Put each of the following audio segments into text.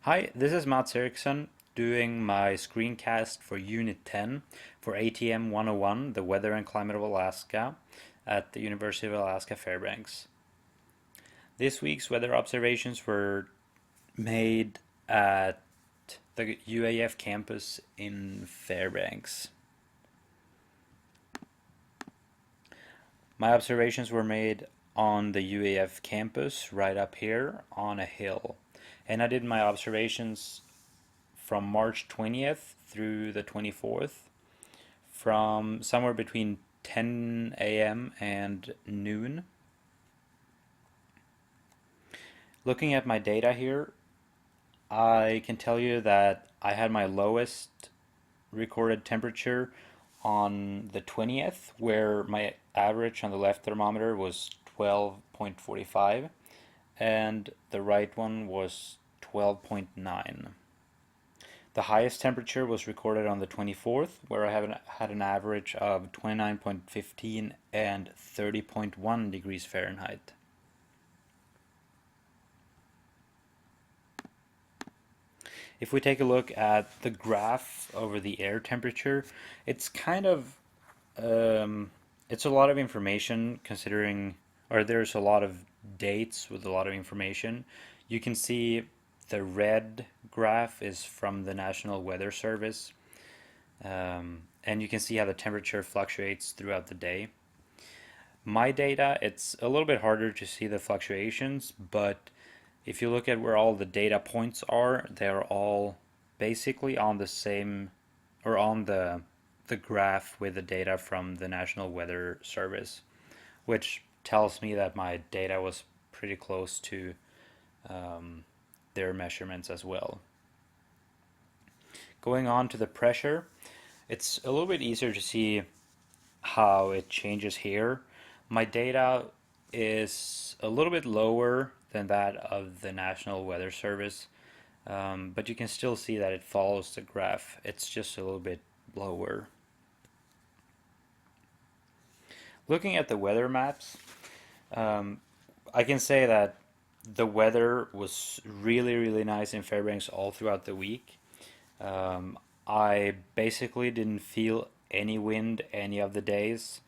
Hi, this is Mats Eriksson doing my screencast for Unit 10 for ATM 101, the Weather and Climate of Alaska, at the University of Alaska Fairbanks. This week's weather observations were made at the UAF campus in Fairbanks. My observations were made on the UAF campus right up here on a hill. And I did my observations from March 20th through the 24th, from somewhere between 10 a.m. and noon. Looking at my data here, I can tell you that I had my lowest recorded temperature on the 20th, where my average on the left thermometer was 12.45 and the right one was 12.9. The highest temperature was recorded on the 24th, where I had an average of 29.15 and 30.1 degrees Fahrenheit. If we take a look at the graph over the air temperature, it's kind of it's a lot of information considering, or there's a lot of dates with a lot of information. You can see the red graph is from the National Weather Service, and you can see how the temperature fluctuates throughout the day. My data, it's a little bit harder to see the fluctuations, but if you look at where all the data points are, they're all basically on the same, or on the graph with the data from the National Weather Service, which tells me that my data was pretty close to their measurements as well. Going on to the pressure, it's a little bit easier to see how it changes here. My data is a little bit lower than that of the National Weather Service, but you can still see that it follows the graph. It's just a little bit lower. Looking at the weather maps, I can say that the weather was really, really nice in Fairbanks all throughout the week. I basically didn't feel any wind any of the days,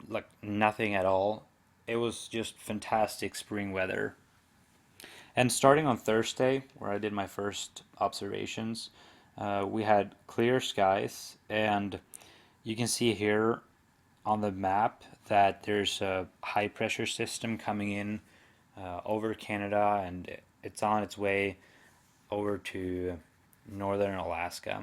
like nothing at all. It was just fantastic spring weather. And starting on Thursday, where I did my first observations, we had clear skies, and you can see here on the map that there's a high pressure system coming in over Canada, and it's on its way over to northern Alaska.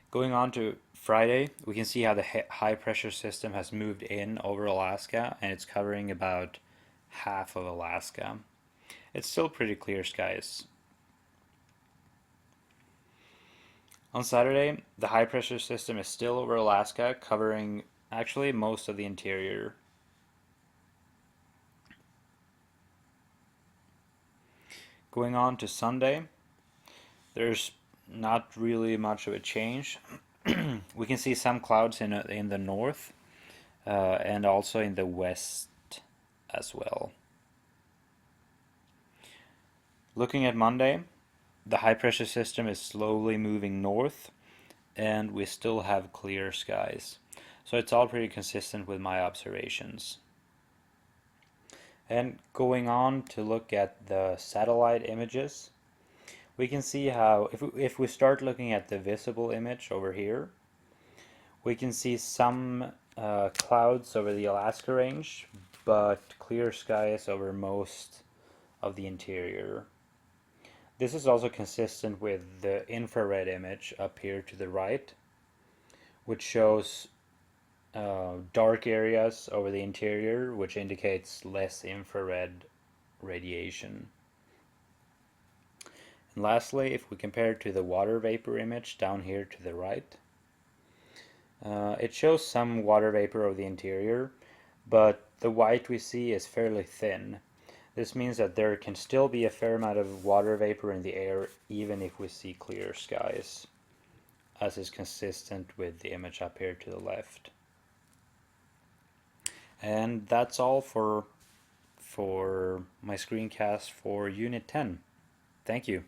Going on to Friday, we can see how the high pressure system has moved in over Alaska, and it's covering about half of Alaska. It's still pretty clear skies. On Saturday, the high pressure system is still over Alaska, covering actually most of the interior. Going on to Sunday, there's not really much of a change. We can see some clouds in the north and also in the west as well. Looking at Monday, the high pressure system is slowly moving north, and we still have clear skies. So it's all pretty consistent with my observations. And going on to look at the satellite images, we can see how if we start looking at the visible image over here, we can see some clouds over the Alaska range, but clear skies over most of the interior. This is also consistent with the infrared image up here to the right, which shows dark areas over the interior, which indicates less infrared radiation. And lastly, if we compare it to the water vapor image down here to the right, it shows some water vapor over the interior, but the white we see is fairly thin. This means that there can still be a fair amount of water vapor in the air even if we see clear skies, as is consistent with the image up here to the left. And that's all for for my screencast for Unit 10. Thank you.